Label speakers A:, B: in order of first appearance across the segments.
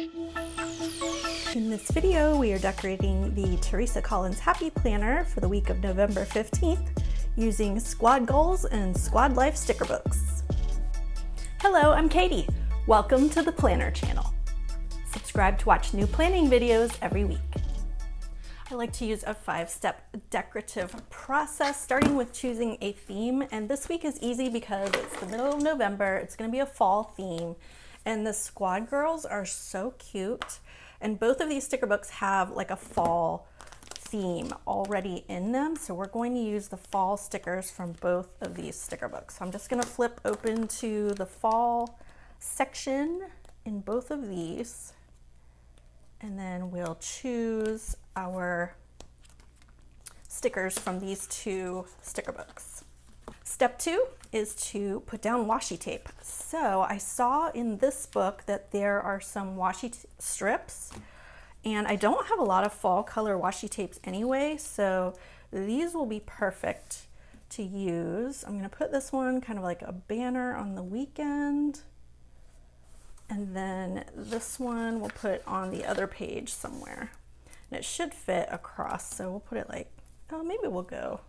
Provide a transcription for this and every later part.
A: In this video, we are decorating the Teresa Collins Happy Planner for the week of November 15th using Squad Goals and Squad Life sticker books. Hello, I'm Katie. Welcome to the Planner channel. Subscribe to watch new planning videos every week. I like to use a 5-step decorative process, starting with choosing a theme. And this week is easy because it's the middle of November. It's going to be a fall theme. And the Squad Girls are so cute. And both of these sticker books have like a fall theme already in them. So we're going to use the fall stickers from both of these sticker books. So I'm just going to flip open to the fall section in both of these. And then we'll choose our stickers from these two sticker books. Step 2 is to put down washi tape. So I saw in this book that there are some washi strips, and I don't have a lot of fall color washi tapes anyway, so these will be perfect to use. I'm going to put this one kind of like a banner on the weekend, and then this one we'll put on the other page somewhere, and it should fit across, so we'll put it like, oh, maybe we'll go,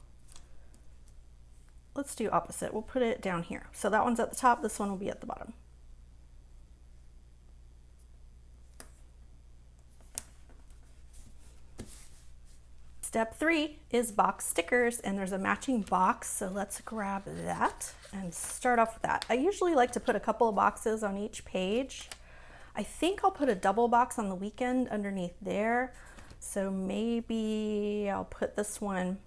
A: let's do opposite. We'll put it down here. So that one's at the top, this one will be at the bottom. Step 3 is box stickers, and there's a matching box, so let's grab that and start off with that. I usually like to put a couple of boxes on each page. I think I'll put a double box on the weekend underneath there, so maybe I'll put this one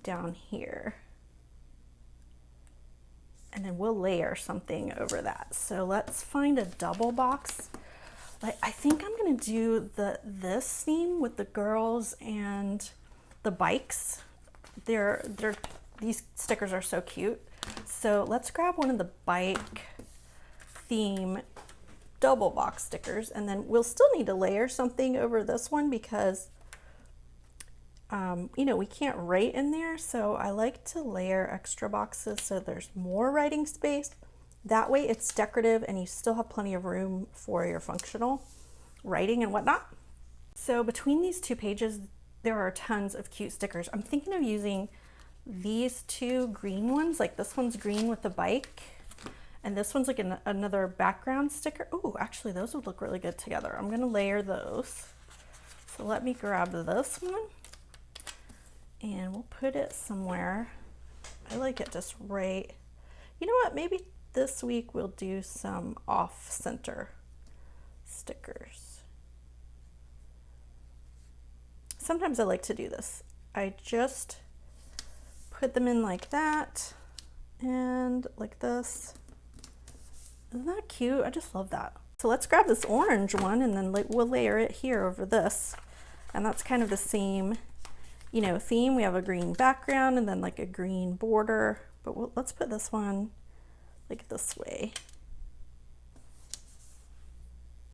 A: down here. And then we'll layer something over that. So let's find a double box. I think I'm gonna do this theme with the girls and the bikes. These stickers are so cute. So let's grab one of the bike theme double box stickers, and then we'll still need to layer something over this one because you know, we can't write in there, so I like to layer extra boxes so there's more writing space. That way it's decorative and you still have plenty of room for your functional writing and whatnot. So between these two pages, there are tons of cute stickers. I'm thinking of using these two green ones, like this one's green with the bike, and this one's like another background sticker. Oh, actually those would look really good together. I'm gonna layer those. So let me grab this one, and we'll put it somewhere. I like it just right. You know what, maybe this week we'll do some off-center stickers. Sometimes I like to do this. I just put them in like that and like this. Isn't that cute? I just love that. So let's grab this orange one, and then we'll layer it here over this. And that's kind of the same, you know, theme. We have a green background and then like a green border, but let's put this one like this way.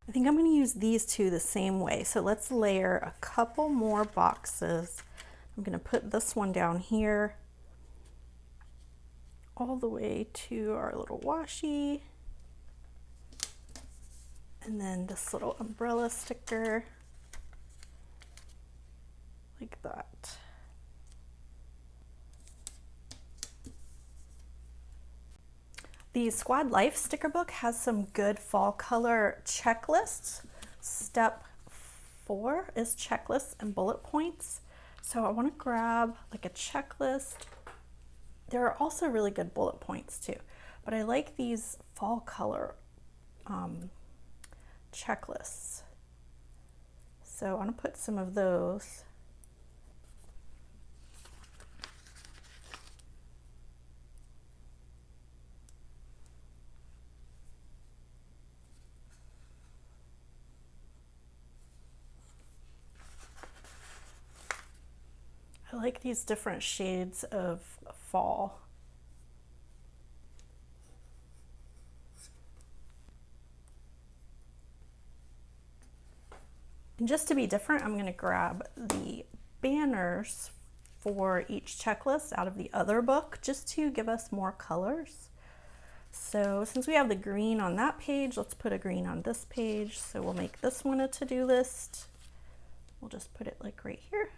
A: I think I'm going to use these two the same way. So let's layer a couple more boxes. I'm going to put this one down here all the way to our little washi, and then this little umbrella sticker like that. The Squad Life sticker book has some good fall color checklists. Step 4 is checklists and bullet points. So I want to grab like a checklist. There are also really good bullet points too, but I like these fall color checklists. So I want to put some of those. I like these different shades of fall. And just to be different, I'm going to grab the banners for each checklist out of the other book just to give us more colors. So since we have the green on that page, let's put a green on this page. So we'll make this one a to-do list. We'll just put it like right here.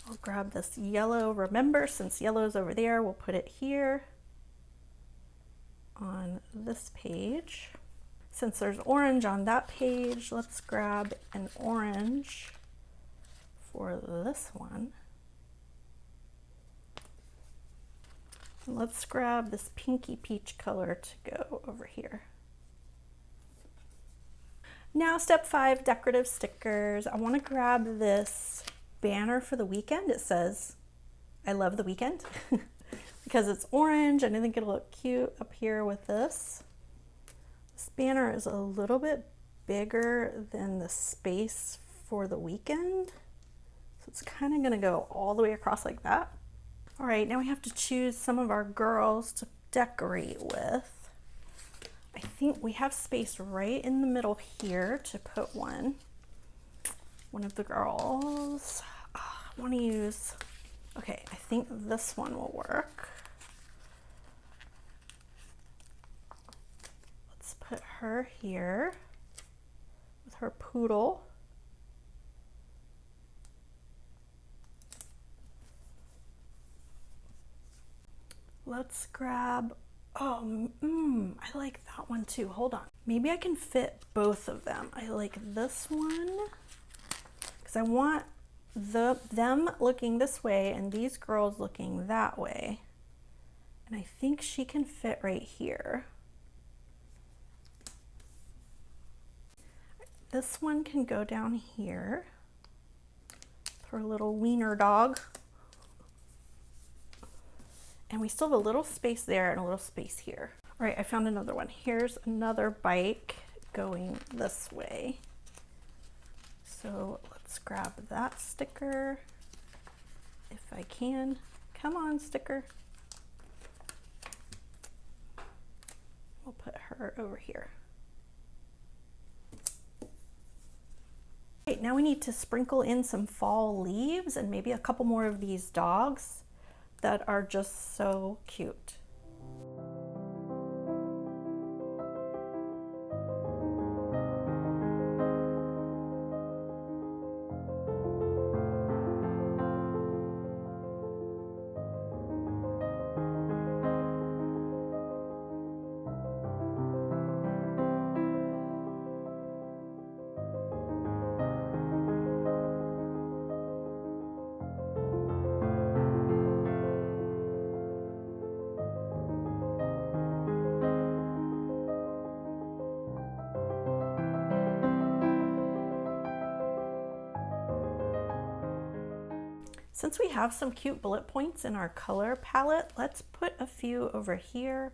A: I'll grab this yellow. Remember, since yellow's over there, we'll put it here on this page. Since there's orange on that page, let's grab an orange for this one. And let's grab this pinky peach color to go over here. Now step 5, decorative stickers. I want to grab this banner for the weekend. It says, I love the weekend, because it's orange and I think it'll look cute up here with this. This banner is a little bit bigger than the space for the weekend. So it's kind of going to go all the way across like that. All right, now we have to choose some of our girls to decorate with. I think we have space right in the middle here to put one of the girls. I want to use, okay, I think this one will work. Let's put her here with her poodle. Let's grab, I like that one too. Hold on. Maybe I can fit both of them. I like this one because I want them looking this way and these girls looking that way. And I think she can fit right here. This one can go down here. Her little wiener dog. And we still have a little space there and a little space here. All right, I found another one. Here's another bike going this way. So let's grab that sticker if I can. Come on, sticker. We'll put her over here. Okay, now we need to sprinkle in some fall leaves and maybe a couple more of these dogs that are just so cute. Since we have some cute bullet points in our color palette, let's put a few over here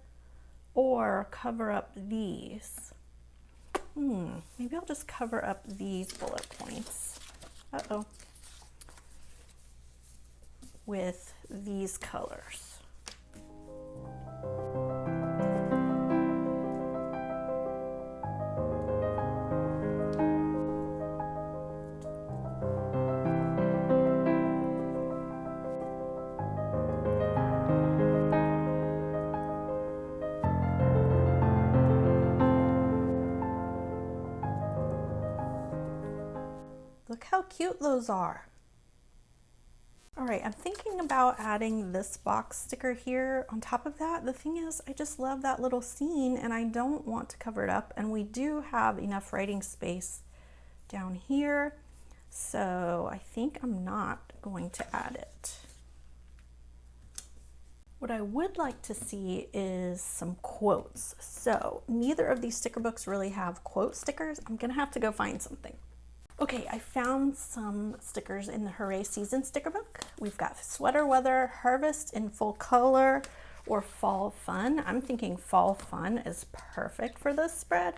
A: or cover up these. Maybe I'll just cover up these bullet points. Uh-oh. With these colors. Look how cute those are. All right, I'm thinking about adding this box sticker here on top of that. The thing is, I just love that little scene and I don't want to cover it up. And we do have enough writing space down here. So I think I'm not going to add it. What I would like to see is some quotes. So neither of these sticker books really have quote stickers. I'm gonna have to go find something. Okay, I found some stickers in the Hooray Seasons sticker book. We've got sweater weather, harvest in full color, or fall fun. I'm thinking fall fun is perfect for this spread.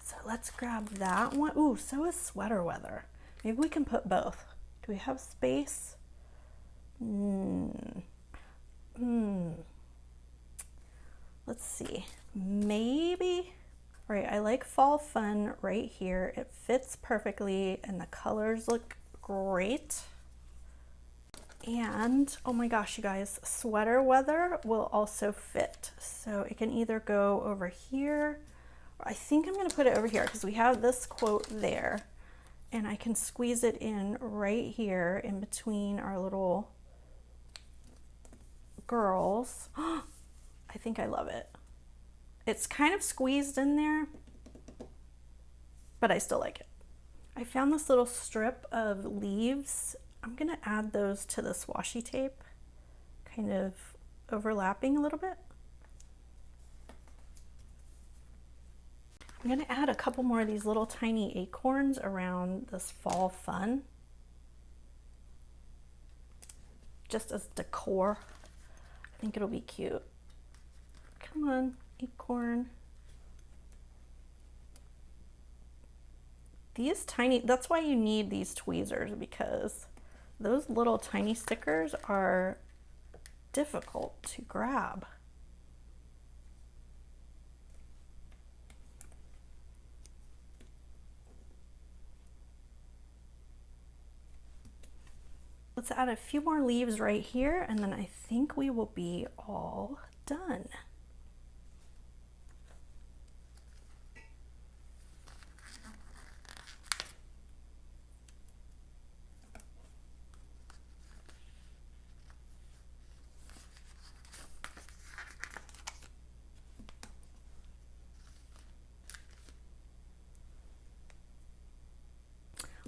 A: So let's grab that one. Ooh, so is sweater weather. Maybe we can put both. Do we have space? Let's see, maybe. All right, I like fall fun right here. It fits perfectly and the colors look great. And oh my gosh, you guys, sweater weather will also fit. So it can either go over here, or I think I'm gonna put it over here because we have this quote there, and I can squeeze it in right here in between our little girls. I think I love it. It's kind of squeezed in there, but I still like it. I found this little strip of leaves. I'm gonna add those to this washi tape, kind of overlapping a little bit. I'm gonna add a couple more of these little tiny acorns around this fall fun, just as decor. I think it'll be cute. Come on, acorn. These tiny, that's why you need these tweezers, because those little tiny stickers are difficult to grab. Let's add a few more leaves right here, and then I think we will be all done.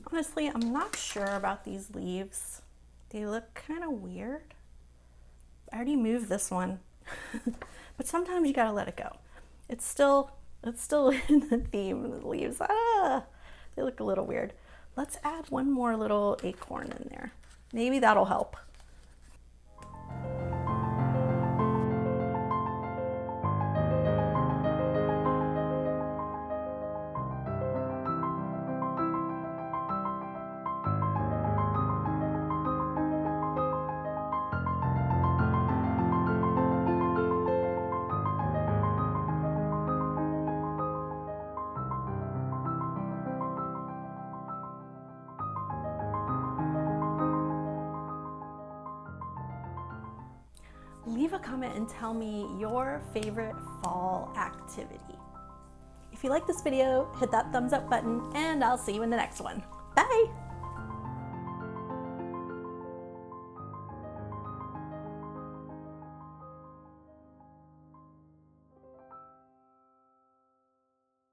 A: Honestly, I'm not sure about these leaves. They look kind of weird. I already moved this one, but sometimes you gotta let it go. It's still in the theme of the leaves. They look a little weird. Let's add one more little acorn in there. Maybe that'll help. Leave a comment and tell me your favorite fall activity. If you like this video, hit that thumbs up button, and I'll see you in the next one. Bye!